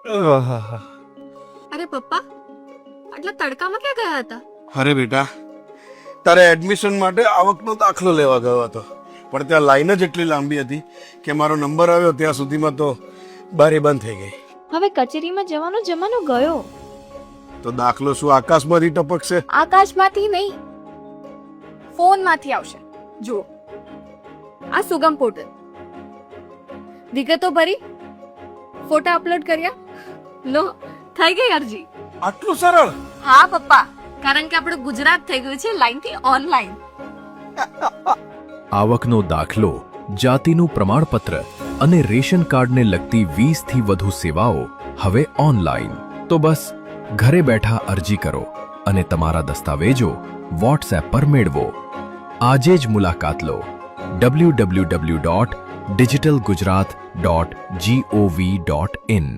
આહાહા. અરે પપ્પા, આટલા તડકામાં ક્યાં ગયા હતા? અરે બેટા, તારે એડમિશન માટે આવકનો દાખલો લેવા ગયો હતો, પણ ત્યાં લાઈન જ એટલી લાંબી હતી કે મારો નંબર આવ્યો ત્યાં સુધીમાં તો બારી બંધ થઈ ગઈ. હવે કચેરીમાં જવાનો જમાનો ગયો. તો દાખલો શું આકાશમાંથી ટપકશે? આકાશમાંથી નહીં, ફોનમાંથી આવશે. જુઓ, આ સુગમ પોર્ટલ, વિગતો ભરી, ફોટા અપલોડ કર્યા, લો થઈ ગઈ અરજી. આટલું સરળ? હા પપ્પા, કારણ કે આપણું ગુજરાત થઈ ગયું છે લાઈનથી ઓનલાઈન. આવકનો દાખલો, જાતિનું પ્રમાણપત્ર અને રેશન કાર્ડને લગતી 20 થી વધુ સેવાઓ હવે ઓનલાઈન. તો બસ ઘરે બેઠા અરજી કરો અને તમારા દસ્તાવેજો વોટ્સએપ પર મેળવો. આજે જ મુલાકાત લો www.digitalgujarat.gov.in